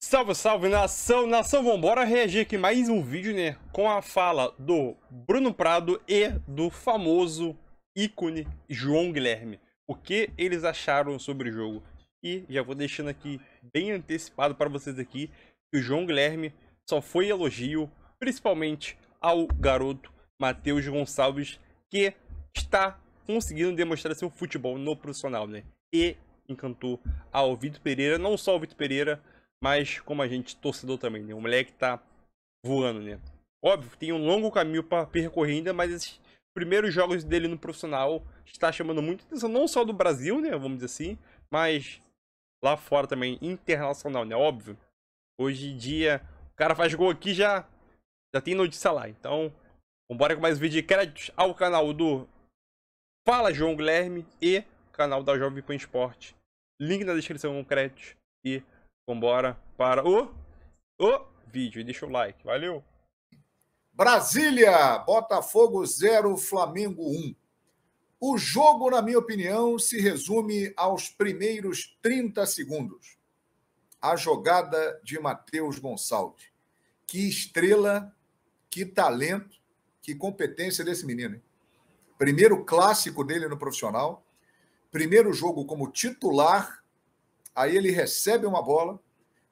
Salve, salve, nação! Nação, vambora reagir aqui mais um vídeo, né? Com a fala do Bruno Prado e do famoso ícone João Guilherme. O que eles acharam sobre o jogo. E já vou deixando aqui bem antecipado para vocês aqui que o João Guilherme só foi elogio, principalmente ao garoto Matheus Gonçalves, que está conseguindo demonstrar seu futebol no profissional, né? E encantou ao Vitor Pereira, não só o Vitor Pereira, mas como a gente, torcedor também, né? O moleque tá voando, né? Óbvio, tem um longo caminho para percorrer ainda, mas esses primeiros jogos dele no profissional está chamando muita atenção, não só do Brasil, né? Vamos dizer assim, mas lá fora também, internacional, né? Óbvio. Hoje em dia, o cara faz gol aqui já tem notícia lá. Então, vambora com mais um vídeo de créditos ao canal do Fala João Guilherme e canal da Jovem Pan Esporte. Link na descrição com créditos e vambora para o vídeo. E deixa o like. Valeu! Brasília, Botafogo 0, Flamengo 1. O jogo, na minha opinião, se resume aos primeiros 30 segundos. A jogada de Matheus Gonçalves. Que estrela, que talento, que competência desse menino, hein? Primeiro clássico dele no profissional, primeiro jogo como titular, aí ele recebe uma bola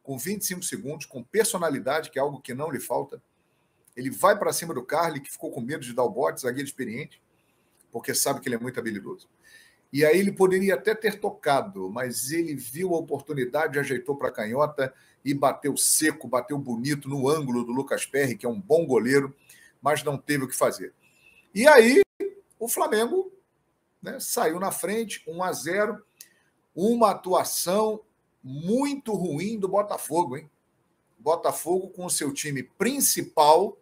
com 25 segundos, com personalidade, que é algo que não lhe falta. Ele vai para cima do Carly, que ficou com medo de dar o bote, zagueiro experiente, porque sabe que ele é muito habilidoso. E aí ele poderia até ter tocado, mas ele viu a oportunidade, ajeitou para a canhota e bateu seco, bateu bonito no ângulo do Lucas Perry, que é um bom goleiro, mas não teve o que fazer. E aí o Flamengo, né, saiu na frente, 1-0, uma atuação muito ruim do Botafogo, hein? Botafogo com o seu time principal.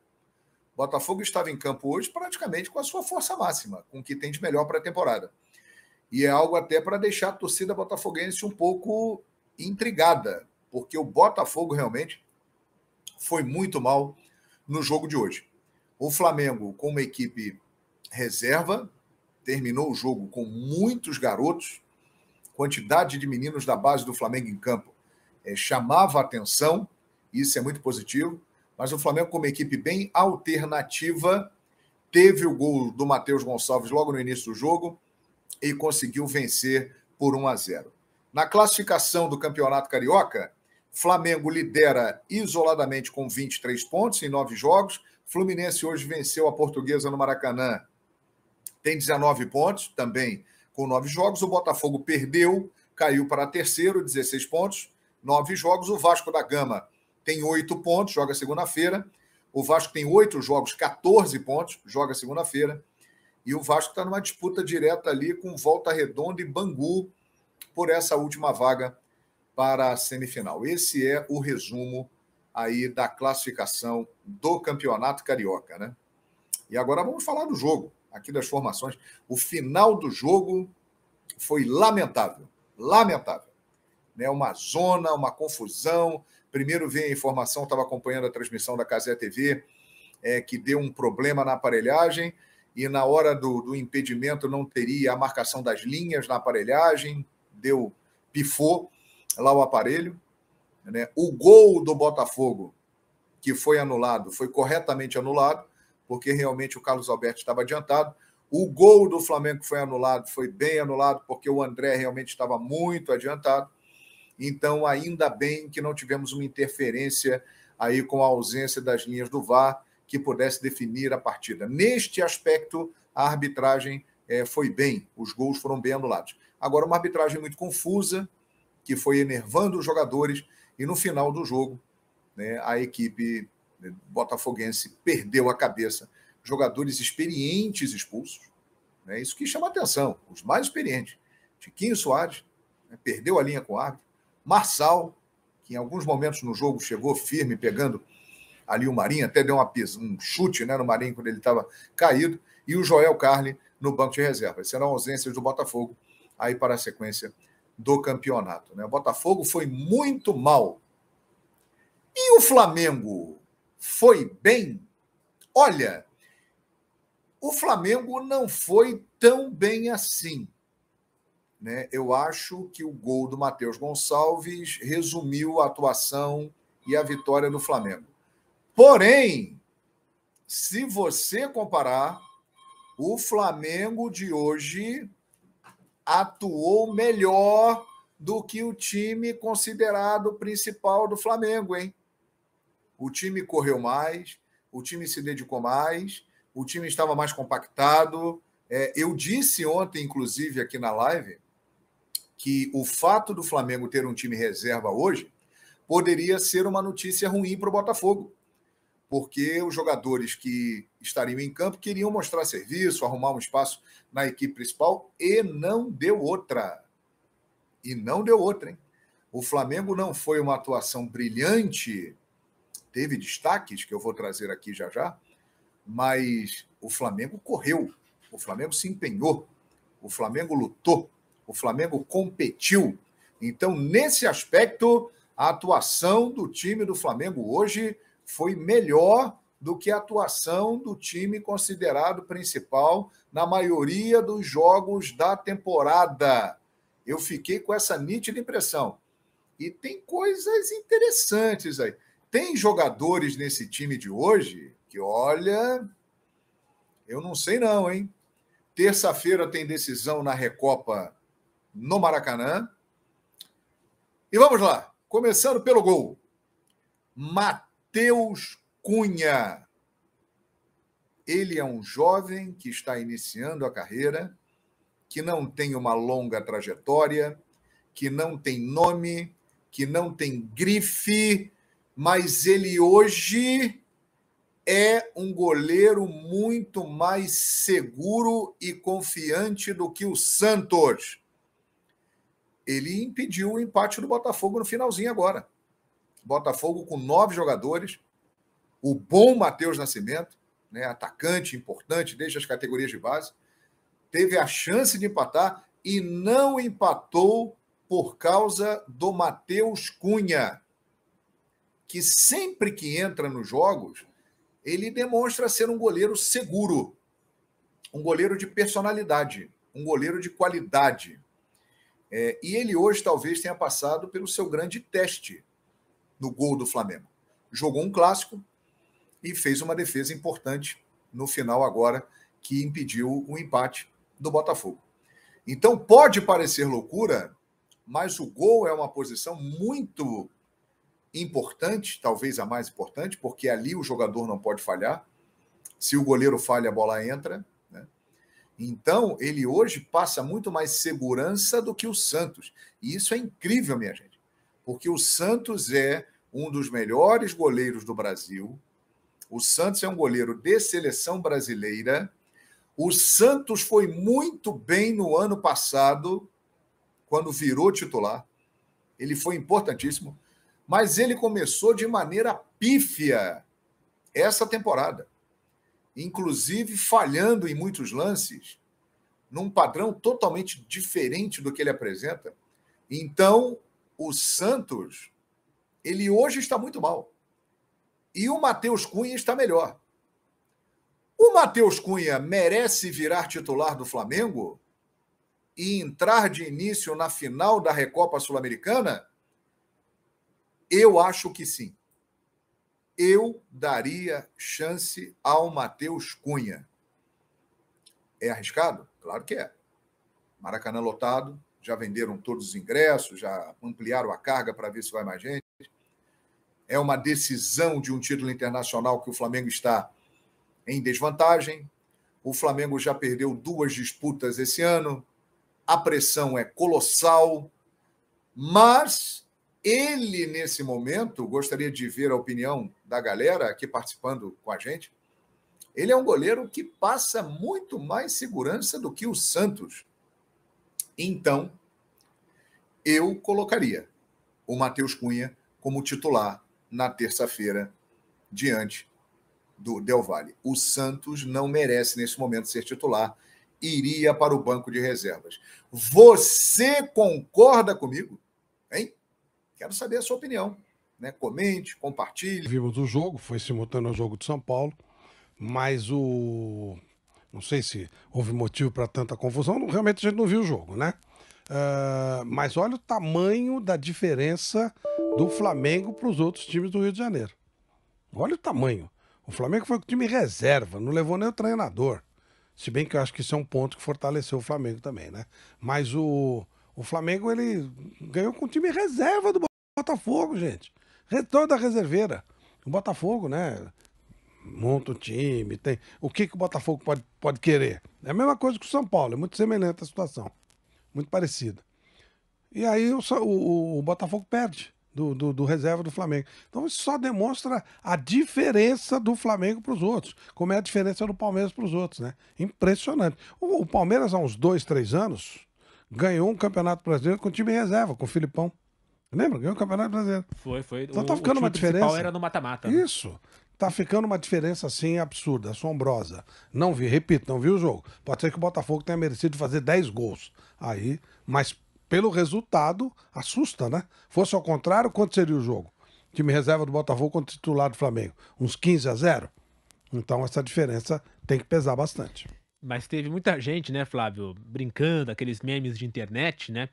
Botafogo estava em campo hoje praticamente com a sua força máxima, com o que tem de melhor para a temporada. E é algo até para deixar a torcida botafoguense um pouco intrigada, porque o Botafogo realmente foi muito mal no jogo de hoje. O Flamengo, com uma equipe reserva, terminou o jogo com muitos garotos, quantidade de meninos da base do Flamengo em campo chamava a atenção, isso é muito positivo, mas o Flamengo, como equipe bem alternativa, teve o gol do Matheus Gonçalves logo no início do jogo e conseguiu vencer por 1-0. Na classificação do Campeonato Carioca, Flamengo lidera isoladamente com 23 pontos em 9 jogos. Fluminense hoje venceu a Portuguesa no Maracanã, tem 19 pontos, também com 9 jogos. O Botafogo perdeu, caiu para terceiro, 16 pontos, 9 jogos. O Vasco da Gama tem 8 pontos, joga segunda-feira. O Vasco tem 8 jogos, 14 pontos, joga segunda-feira. E o Vasco está numa disputa direta ali com Volta Redonda e Bangu por essa última vaga para a semifinal. Esse é o resumo aí da classificação do Campeonato Carioca, né? E agora vamos falar do jogo, aqui das formações. O final do jogo foi lamentável, lamentável. Né? Uma zona, uma confusão. Primeiro veio a informação, estava acompanhando a transmissão da Cazé TV, que deu um problema na aparelhagem e na hora do impedimento não teria a marcação das linhas na aparelhagem, pifou lá o aparelho. Né? O gol do Botafogo, que foi anulado, foi corretamente anulado, porque realmente o Carlos Alberto estava adiantado. O gol do Flamengo que foi anulado foi bem anulado, porque o André realmente estava muito adiantado. Então, ainda bem que não tivemos uma interferência aí com a ausência das linhas do VAR que pudesse definir a partida. Neste aspecto, a arbitragem foi bem, os gols foram bem anulados. Agora, uma arbitragem muito confusa, que foi enervando os jogadores, e no final do jogo, né, a equipe botafoguense perdeu a cabeça. Jogadores experientes expulsos, né, isso que chama atenção, os mais experientes. Tiquinho Soares, né, perdeu a linha com o árbitro. Marçal, que em alguns momentos no jogo chegou firme, pegando ali o Marinho, até deu um chute, né, no Marinho quando ele estava caído, e o Joel Carli no banco de reserva. Serão ausências do Botafogo aí para a sequência do campeonato. Né? O Botafogo foi muito mal. E o Flamengo foi bem? Olha, o Flamengo não foi tão bem assim. Né? Eu acho que o gol do Matheus Gonçalves resumiu a atuação e a vitória do Flamengo. Porém, se você comparar, o Flamengo de hoje atuou melhor do que o time considerado principal do Flamengo, hein? O time correu mais, o time se dedicou mais, o time estava mais compactado. Eu disse ontem, inclusive, aqui na live, que o fato do Flamengo ter um time reserva hoje poderia ser uma notícia ruim para o Botafogo, porque os jogadores que estariam em campo queriam mostrar serviço, arrumar um espaço na equipe principal, e não deu outra. E não deu outra, hein? O Flamengo não foi uma atuação brilhante, teve destaques que eu vou trazer aqui já já, mas o Flamengo correu, o Flamengo se empenhou, o Flamengo lutou, o Flamengo competiu. Então, nesse aspecto, a atuação do time do Flamengo hoje foi melhor do que a atuação do time considerado principal na maioria dos jogos da temporada. Eu fiquei com essa nítida impressão. E tem coisas interessantes aí. Tem jogadores nesse time de hoje que, olha, eu não sei não, hein? Terça-feira tem decisão na Recopa no Maracanã. E vamos lá, começando pelo gol. Matheus Cunha. Ele é um jovem que está iniciando a carreira, que não tem uma longa trajetória, que não tem nome, que não tem grife, mas ele hoje é um goleiro muito mais seguro e confiante do que o Santos. Ele impediu o empate do Botafogo no finalzinho agora. Botafogo com 9 jogadores, o bom Matheus Nascimento, né, atacante importante desde as categorias de base, teve a chance de empatar e não empatou por causa do Matheus Cunha, que sempre que entra nos jogos, ele demonstra ser um goleiro seguro, um goleiro de personalidade, um goleiro de qualidade. E ele hoje talvez tenha passado pelo seu grande teste no gol do Flamengo. Jogou um clássico e fez uma defesa importante no final agora, que impediu o empate do Botafogo. Então pode parecer loucura, mas o gol é uma posição muito importante, talvez a mais importante, porque ali o jogador não pode falhar. Se o goleiro falha, a bola entra, né? Então, ele hoje passa muito mais segurança do que o Santos. E isso é incrível, minha gente, porque o Santos é um dos melhores goleiros do Brasil. O Santos é um goleiro de seleção brasileira. O Santos foi muito bem no ano passado, quando virou titular. Ele foi importantíssimo, mas ele começou de maneira pífia essa temporada, inclusive falhando em muitos lances, num padrão totalmente diferente do que ele apresenta. Então, o Santos, ele hoje está muito mal. E o Matheus Cunha está melhor. O Matheus Cunha merece virar titular do Flamengo e entrar de início na final da Recopa Sul-Americana? Eu acho que sim. Eu daria chance ao Matheus Cunha. É arriscado? Claro que é. Maracanã lotado, já venderam todos os ingressos, já ampliaram a carga para ver se vai mais gente. É uma decisão de um título internacional que o Flamengo está em desvantagem. O Flamengo já perdeu 2 disputas esse ano. A pressão é colossal. Mas ele, nesse momento, gostaria de ver a opinião da galera aqui participando com a gente. Ele é um goleiro que passa muito mais segurança do que o Santos. Então, eu colocaria o Matheus Cunha como titular na terça-feira, diante do Del Valle. O Santos não merece, nesse momento, ser titular. Iria para o banco de reservas. Você concorda comigo? Hein? Quero saber a sua opinião. Né? Comente, compartilhe. Vimos o jogo, foi simultâneo ao jogo de São Paulo, mas não sei se houve motivo para tanta confusão, realmente a gente não viu o jogo, né? Mas olha o tamanho da diferença do Flamengo para os outros times do Rio de Janeiro. Olha o tamanho. O Flamengo foi com o time reserva, não levou nem o treinador. Se bem que eu acho que isso é um ponto que fortaleceu o Flamengo também, né? Mas o Flamengo, ele ganhou com o time reserva do Botafogo, gente. Toda a reserveira. O Botafogo, né? Monta o time, tem. O que o Botafogo pode querer? É a mesma coisa que o São Paulo, é muito semelhante a situação. Muito parecida. E aí o Botafogo perde do reserva do Flamengo. Então isso só demonstra a diferença do Flamengo para os outros. Como é a diferença do Palmeiras para os outros, né? Impressionante. O Palmeiras, há uns 2, 3 anos, ganhou um campeonato brasileiro com o time em reserva, com o Filipão. Lembra? Ganhou o campeonato brasileiro. Foi. Então tá ficando uma diferença. O era no mata-mata. Né? Isso. Tá ficando uma diferença assim absurda, assombrosa. Não vi, repito, não vi o jogo. Pode ser que o Botafogo tenha merecido fazer 10 gols. Aí, mas pelo resultado, assusta, né? Fosse ao contrário, quanto seria o jogo? Time reserva do Botafogo contra o titular do Flamengo. Uns 15-0? Então essa diferença tem que pesar bastante. Mas teve muita gente, né, Flávio, brincando, aqueles memes de internet, né?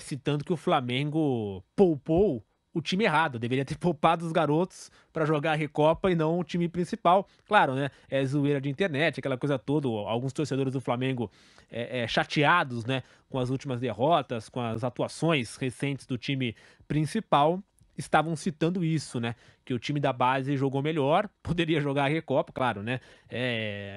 Citando que o Flamengo poupou o time errado, deveria ter poupado os garotos para jogar a Recopa e não o time principal. Claro, né? É zoeira de internet, aquela coisa toda. Alguns torcedores do Flamengo chateados, né? Com as últimas derrotas, com as atuações recentes do time principal, estavam citando isso, né? Que o time da base jogou melhor, poderia jogar a Recopa, claro, né?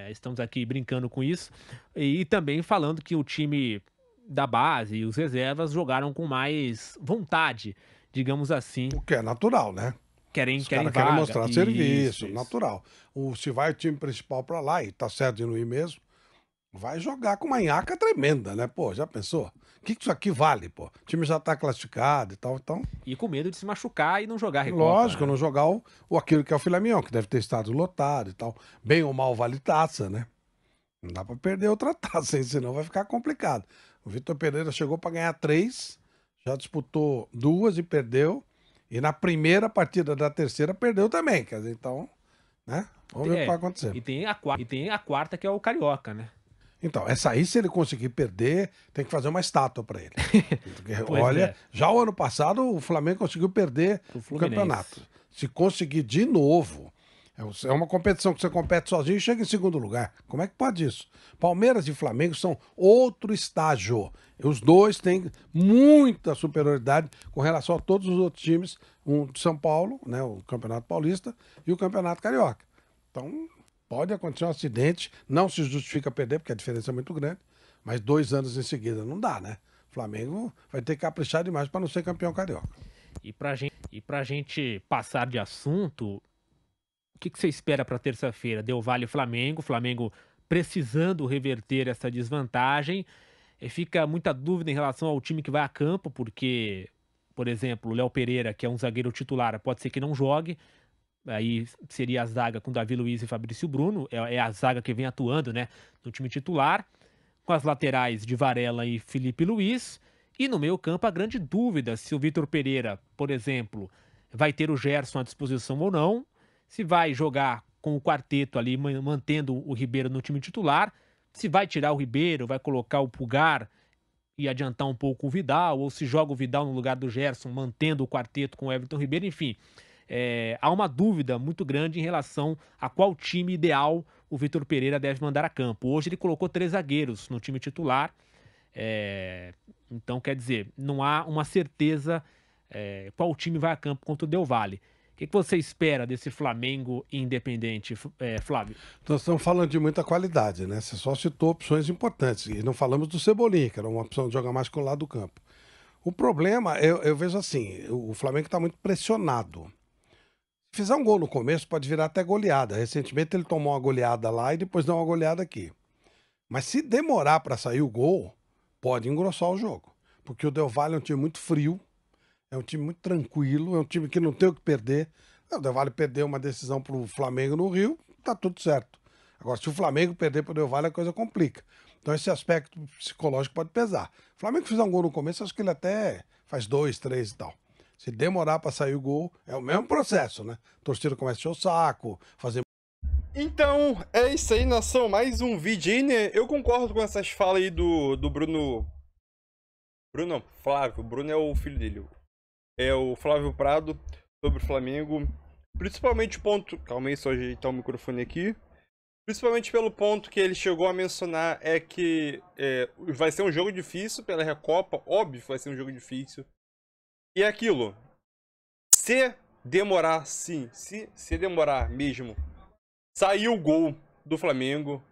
Estamos aqui brincando com isso. E também falando que o time da base e os reservas jogaram com mais vontade, digamos assim. O que é natural, né? Querem mostrar serviço, isso. Natural. Se vai o time principal pra lá, e tá certo de não ir mesmo, vai jogar com uma nhaca tremenda, né? Pô, já pensou? O que isso aqui vale, pô? O time já tá classificado e tal, então... E com medo de se machucar e não jogar a Recopa. Lógico, né? Não jogar aquilo que é o filé mignon, que deve ter estado lotado e tal. Bem ou mal vale taça, né? Não dá pra perder outra taça, hein? Senão vai ficar complicado. O Vitor Pereira chegou pra ganhar 3, já disputou 2 e perdeu. E na primeira partida da terceira perdeu também. Quer dizer, então, né? Vamos ver o que vai acontecer. E tem a quarta, que é o Carioca, né? Então, essa aí, se ele conseguir perder, tem que fazer uma estátua pra ele. Olha, já o ano passado o Flamengo conseguiu perder o campeonato. Se conseguir de novo, é uma competição que você compete sozinho e chega em segundo lugar. Como é que pode isso? Palmeiras e Flamengo são outro estágio. Os dois têm muita superioridade com relação a todos os outros times, um de São Paulo, né, o Campeonato Paulista, e o Campeonato Carioca. Então, pode acontecer um acidente, não se justifica perder, porque a diferença é muito grande, mas 2 anos em seguida não dá, né? O Flamengo vai ter que caprichar demais para não ser campeão carioca. E pra gente passar de assunto, o que você espera para terça-feira? Del Valle e Flamengo, Flamengo precisando reverter essa desvantagem. Fica muita dúvida em relação ao time que vai a campo, porque, por exemplo, o Léo Pereira, que é um zagueiro titular, pode ser que não jogue. Aí seria a zaga com Davi Luiz e Fabrício Bruno, é a zaga que vem atuando, né, no time titular, com as laterais de Varela e Felipe Luiz, e no meio campo a grande dúvida se o Vitor Pereira, por exemplo, vai ter o Gerson à disposição ou não, se vai jogar com o quarteto ali, mantendo o Ribeiro no time titular, se vai tirar o Ribeiro, vai colocar o Pulgar e adiantar um pouco o Vidal, ou se joga o Vidal no lugar do Gerson, mantendo o quarteto com o Everton Ribeiro, enfim... há uma dúvida muito grande em relação a qual time ideal o Vitor Pereira deve mandar a campo. Hoje ele colocou 3 zagueiros no time titular, então quer dizer, não há uma certeza qual time vai a campo contra o Del Valle. O que você espera desse Flamengo Independente, Flávio? Nós estamos falando de muita qualidade, né? Você só citou opções importantes, e não falamos do Cebolinha, que era uma opção de jogar mais com o lado do campo. O problema, eu vejo assim, o Flamengo está muito pressionado. Se fizer um gol no começo, pode virar até goleada. Recentemente ele tomou uma goleada lá e depois deu uma goleada aqui. Mas se demorar para sair o gol, pode engrossar o jogo. Porque o Del Valle é um time muito frio, é um time muito tranquilo, é um time que não tem o que perder. O Del Valle perdeu uma decisão para o Flamengo no Rio, tá tudo certo. Agora, se o Flamengo perder para o Del Valle, a coisa complica. Então esse aspecto psicológico pode pesar. O Flamengo fizer um gol no começo, acho que ele até faz 2, 3 e tal. Se demorar para sair o gol, é o mesmo processo, né? A torcida começa a encher o saco, fazer... Então, é isso aí, nação. Mais um vídeo aí, né? Eu concordo com essas falas aí do Bruno Bruno não, Flávio. Bruno é o filho dele. É o Flávio Prado sobre o Flamengo. Principalmente o ponto... Calma aí, só ajeitar o microfone aqui. Principalmente pelo ponto que ele chegou a mencionar é que vai ser um jogo difícil pela Recopa. Óbvio que vai ser um jogo difícil. E é aquilo. Se demorar, sim. Se demorar mesmo, sair o gol do Flamengo,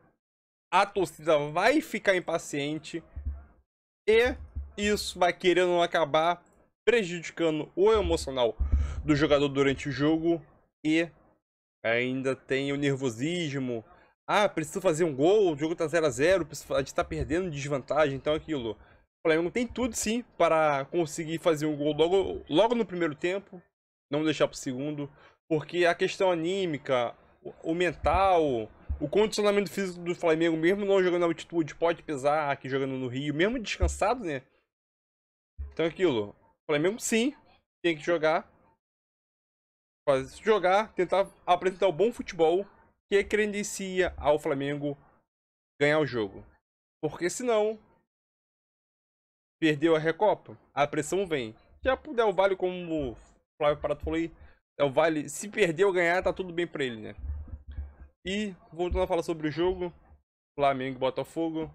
a torcida vai ficar impaciente. E isso vai querendo acabar prejudicando o emocional do jogador durante o jogo. E ainda tem o nervosismo. Ah, preciso fazer um gol, o jogo tá 0-0, a gente tá perdendo desvantagem, então aquilo. O Flamengo tem tudo sim para conseguir fazer um gol logo no primeiro tempo, não deixar pro segundo, porque a questão anímica, o mental, o condicionamento físico do Flamengo, mesmo não jogando na altitude, pode pesar aqui jogando no Rio, mesmo descansado, né? Então aquilo. O Flamengo sim tem que jogar, tentar apresentar um bom futebol que credencia ao Flamengo ganhar o jogo. Porque senão, perdeu a Recopa, a pressão vem. Já pro Del Valle, como o Flávio Prato falou aí, Del Valle, se perder ou ganhar, tá tudo bem pra ele, né? E, voltando a falar sobre o jogo, Flamengo e Botafogo.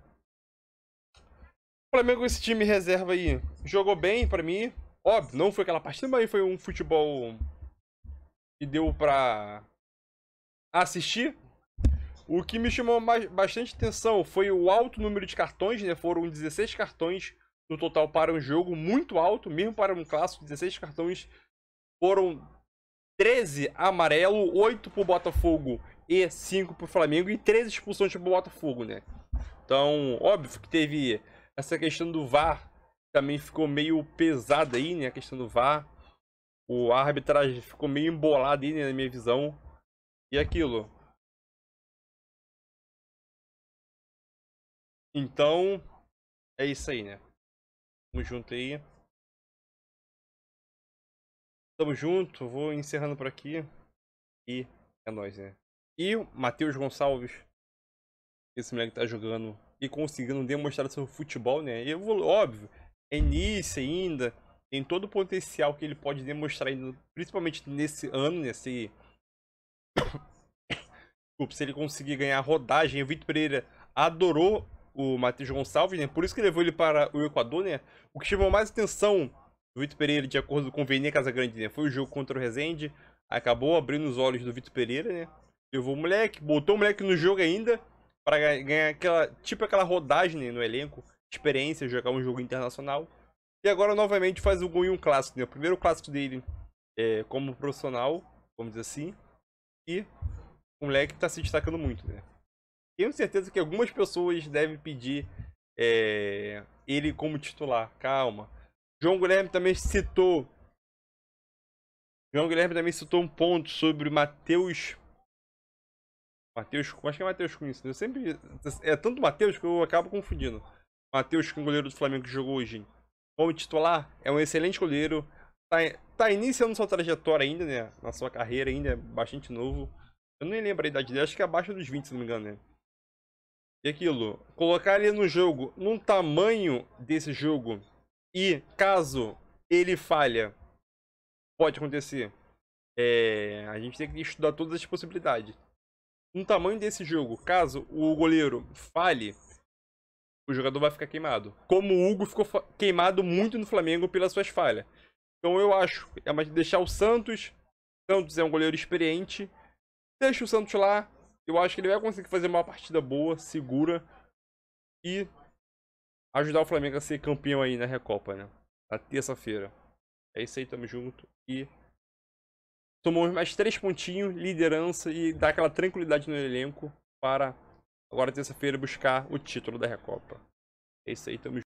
O Flamengo com esse time reserva aí, jogou bem pra mim. Óbvio, não foi aquela partida, mas foi um futebol que deu pra assistir. O que me chamou bastante atenção foi o alto número de cartões, né? Foram 16 cartões no total para um jogo, muito alto, mesmo para um clássico, 16 cartões. Foram 13 amarelo, 8 pro Botafogo e 5 pro Flamengo, e 13 expulsões pro Botafogo, né? Então, óbvio que teve essa questão do VAR, também ficou meio pesada aí, né? A questão do VAR. A arbitragem ficou meio embolada aí, né, na minha visão. E aquilo. Então, é isso aí, né? Tamo junto aí. Tamo junto, vou encerrando por aqui. E é nóis, né? E o Matheus Gonçalves, esse moleque tá jogando e conseguindo demonstrar seu futebol, né? E óbvio, é início ainda, tem todo o potencial que ele pode demonstrar ainda, principalmente nesse ano, né? Se ele conseguir ganhar rodagem. O Vitor Pereira adorou o Matheus Gonçalves, né? Por isso que levou ele para o Equador, né? O que chamou mais atenção do Vitor Pereira, de acordo com o Vene Casagrande, né? Foi o jogo contra o Resende. Acabou abrindo os olhos do Vitor Pereira, né? Levou o moleque, botou o moleque no jogo ainda para ganhar aquela rodagem, né, no elenco, experiência, jogar um jogo internacional. E agora novamente faz o gol em um clássico, né? O primeiro clássico dele como profissional, vamos dizer assim. E o moleque tá se destacando muito, né? Tenho certeza que algumas pessoas devem pedir ele como titular. Calma. João Guilherme também citou um ponto sobre Matheus. Acho que é Matheus Cunha. Eu sempre. É tanto Matheus que eu acabo confundindo. Matheus, que é o goleiro do Flamengo que jogou hoje como titular, é um excelente goleiro. Tá iniciando sua trajetória ainda, né? Na sua carreira ainda, é bastante novo. Eu nem lembro a idade dele, acho que é abaixo dos 20, se não me engano, né? E aquilo, colocar ele no jogo, num tamanho desse jogo, e caso ele falha, pode acontecer. A gente tem que estudar todas as possibilidades. No tamanho desse jogo, caso o goleiro falhe, o jogador vai ficar queimado. Como o Hugo ficou queimado muito no Flamengo pelas suas falhas. Então eu acho, é mais deixar o Santos. Santos é um goleiro experiente. Deixa o Santos lá. Eu acho que ele vai conseguir fazer uma partida boa, segura. E ajudar o Flamengo a ser campeão aí na Recopa, né? Na terça-feira. É isso aí, tamo junto. E tomamos mais 3 pontinhos, liderança e dar aquela tranquilidade no elenco para agora terça-feira buscar o título da Recopa. É isso aí, tamo junto.